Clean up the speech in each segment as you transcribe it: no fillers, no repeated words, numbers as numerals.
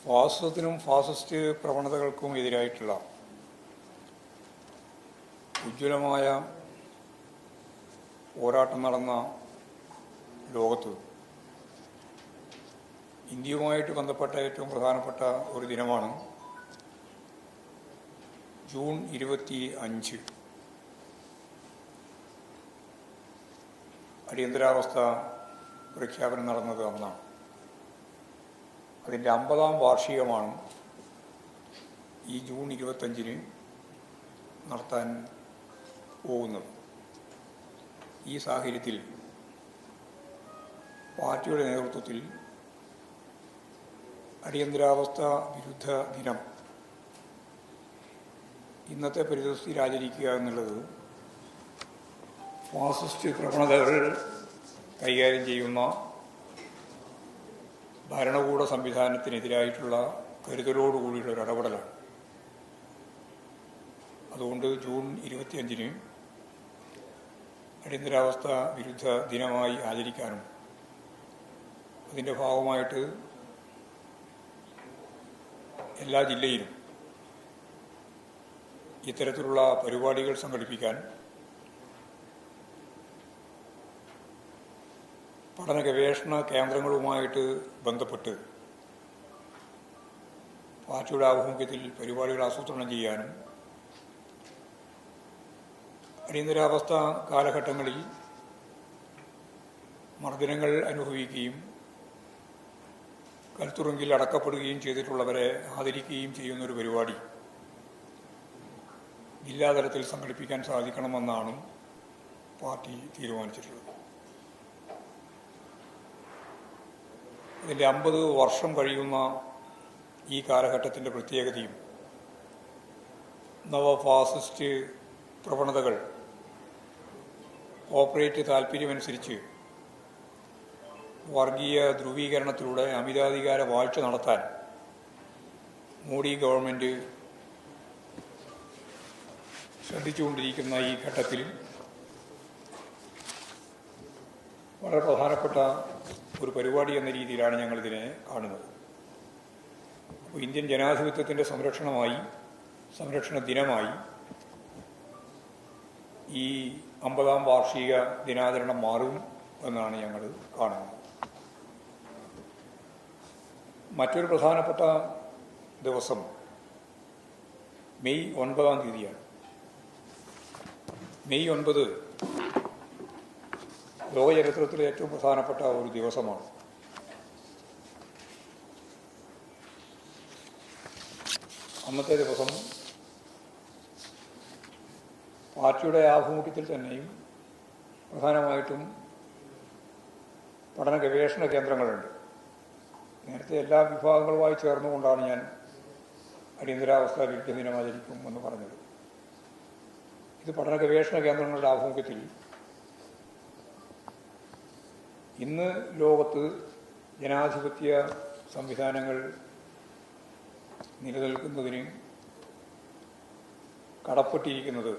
ഫാസിസത്തിനും fascist പ്രവണതകൾക്കും എതിരായിട്ടുള്ള ഉജ്ജ്വലമായ പോരാട്ടം നടന്ന ലോകത്ത് ഇന്ത്യയുമായിട്ട് ബന്ധപ്പെട്ട ഏറ്റവും പ്രധാനപ്പെട്ട ഒരു ദിനമാണ് ജൂൺ 25. അടിയന്തരാവസ്ഥ പ്രഖ്യാപനം നടന്നത് അന്നാണ്. അതിൻ്റെ 50-ാം വാർഷികമാണ് ഈ ജൂൺ 25-ന് നടത്താൻ പോകുന്നത്. ഈ സാഹചര്യത്തിൽ പാർട്ടിയുടെ നേതൃത്വത്തിൽ അടിയന്തരാവസ്ഥ വിരുദ്ധ ദിനം ഇന്നത്തെ പരിതസ്ഥിതിയിൽ ആചരിക്കുക എന്നുള്ളത് ഫാസിസ്റ്റ് പ്രവണതകൾ കൈകാര്യം ചെയ്യുന്ന ഭരണകൂട സംവിധാനത്തിനെതിരായിട്ടുള്ള കരുതലോടുകൂടിയുള്ള ഒരു ഇടപെടലാണ്. അതുകൊണ്ട് ജൂൺ 25-ന് അടിയന്തരാവസ്ഥ വിരുദ്ധ ദിനമായി ആചരിക്കാനും അതിൻ്റെ ഭാഗമായിട്ട് എല്ലാ ജില്ലയിലും ഇത്തരത്തിലുള്ള പരിപാടികൾ സംഘടിപ്പിക്കാൻ പഠന ഗവേഷണ കേന്ദ്രങ്ങളുമായിട്ട് ബന്ധപ്പെട്ട് പാർട്ടിയുടെ ആഭിമുഖ്യത്തിൽ പരിപാടികൾ ആസൂത്രണം ചെയ്യാനും അടിയന്തരാവസ്ഥ കാലഘട്ടങ്ങളിൽ മർദ്ദനങ്ങൾ അനുഭവിക്കുകയും കൽത്തുറുങ്കിൽ അടക്കപ്പെടുകയും ചെയ്തിട്ടുള്ളവരെ ആദരിക്കുകയും ചെയ്യുന്നൊരു പരിപാടി ജില്ലാതലത്തിൽ സംഘടിപ്പിക്കാൻ സാധിക്കണമെന്നാണ് പാർട്ടി തീരുമാനിച്ചിട്ടുള്ളത്. ഇതിൻ്റെ 50 വർഷം കഴിയുന്ന ഈ കാലഘട്ടത്തിൻ്റെ പ്രത്യേകതയും നവഫാസിസ്റ്റ് പ്രവണതകൾ കോർപ്പറേറ്റ് താൽപ്പര്യമനുസരിച്ച് വർഗീയ ധ്രുവീകരണത്തിലൂടെ അമിതാധികാര വാഴ്ച നടത്താൻ മോഡി ഗവൺമെൻറ് ശ്രദ്ധിച്ചുകൊണ്ടിരിക്കുന്ന ഈ ഘട്ടത്തിൽ വളരെ പ്രധാനപ്പെട്ട ഒരു പരിപാടി എന്ന രീതിയിലാണ് ഞങ്ങളിതിനെ കാണുന്നത്. അപ്പോൾ ഇന്ത്യൻ ജനാധിപത്യത്തിൻ്റെ സംരക്ഷണ ദിനമായി ഈ 50-ാം വാർഷിക ദിനാചരണം മാറും എന്നാണ് ഞങ്ങൾ കാണുന്നത്. മറ്റൊരു പ്രധാനപ്പെട്ട ദിവസം മെയ് 9-ാം തീയതിയാണ്. മെയ് 9 ലോകചരിത്രത്തിലെ ഏറ്റവും പ്രധാനപ്പെട്ട ഒരു ദിവസമാണ്. അന്നത്തെ ദിവസം പാർട്ടിയുടെ ആഭിമുഖ്യത്തിൽ തന്നെയും പ്രധാനമായിട്ടും പഠന ഗവേഷണ കേന്ദ്രങ്ങളുണ്ട്. നേരത്തെ എല്ലാ വിഭാഗങ്ങളുമായി ചേർന്നുകൊണ്ടാണ് ഞാൻ അടിയന്തരാവസ്ഥ വിരുദ്ധ ദിനം ആചരിക്കും എന്ന് പറഞ്ഞത്. ഇത് പഠന ഗവേഷണ കേന്ദ്രങ്ങളുടെ ആഭിമുഖ്യത്തിൽ ഇന്ന് ലോകത്ത് ജനാധിപത്യ സംവിധാനങ്ങൾ നിലനിൽക്കുന്നതിന് കടപ്പെട്ടിരിക്കുന്നത്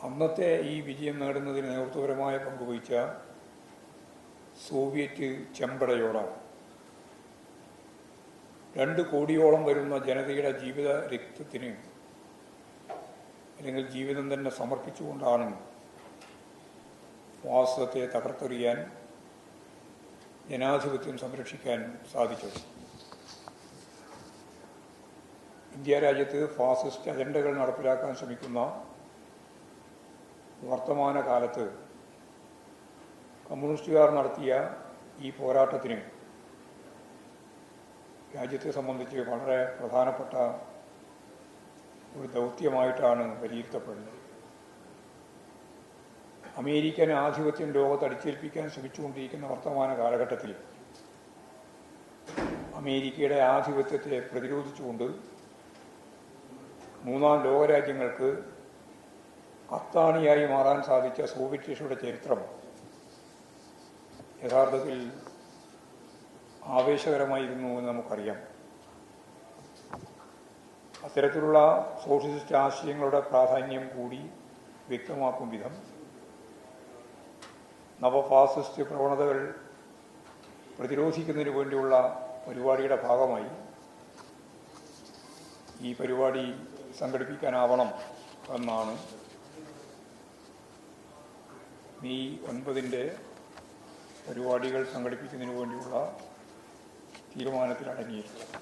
അന്നത്തെ ഈ വിജയം നേടുന്നതിന് നേതൃത്വപരമായ പങ്കുവഹിച്ച സോവിയറ്റ് ചെമ്പടയോടാണ്. 2 കോടിയോളം വരുന്ന ജനതയുടെ ജീവിത രക്തത്തിന് അല്ലെങ്കിൽ ജീവിതം തന്നെ സമർപ്പിച്ചുകൊണ്ടാണ് ഫാസിസത്തെ തകർത്തെറിയാൻ ജനാധിപത്യം സംരക്ഷിക്കാൻ സാധിച്ചത്. ഇന്ത്യ രാജ്യത്ത് ഫാസിസ്റ്റ് അജണ്ടകൾ നടപ്പിലാക്കാൻ ശ്രമിക്കുന്ന വർത്തമാന കാലത്ത് കമ്മ്യൂണിസ്റ്റുകാർ നടത്തിയ ഈ പോരാട്ടത്തിന് രാജ്യത്തെ സംബന്ധിച്ച് വളരെ പ്രധാനപ്പെട്ട ഒരു ദൗത്യമായിട്ടാണ് വിലയിരുത്തപ്പെടുന്നത്. അമേരിക്കൻ ആധിപത്യം ലോകത്ത് അടിച്ചേൽപ്പിക്കാൻ ശ്രമിച്ചുകൊണ്ടിരിക്കുന്ന വർത്തമാന കാലഘട്ടത്തിൽ അമേരിക്കയുടെ ആധിപത്യത്തെ പ്രതിരോധിച്ചുകൊണ്ട് 3ാം ലോകരാജ്യങ്ങൾക്ക് അത്താണിയായി മാറാൻ സാധിച്ച സോവിയറ്റ് റഷ്യയുടെ ചരിത്രം യഥാർത്ഥത്തിൽ ആവേശകരമായിരുന്നു എന്ന് നമുക്കറിയാം. അത്തരത്തിലുള്ള സോഷ്യലിസ്റ്റ് ആശയങ്ങളുടെ പ്രാധാന്യം കൂടി വ്യക്തമാക്കും വിധം നവഫാസിസ്റ്റ് പ്രവണതകൾ പ്രതിരോധിക്കുന്നതിന് വേണ്ടിയുള്ള പരിപാടിയുടെ ഭാഗമായി ഈ പരിപാടി സംഘടിപ്പിക്കാനാവണം എന്നാണ് മെയ് 9 പരിപാടികൾ സംഘടിപ്പിക്കുന്നതിന് വേണ്ടിയുള്ള തീരുമാനത്തിൽ അടങ്ങിയിട്ടുള്ളത്.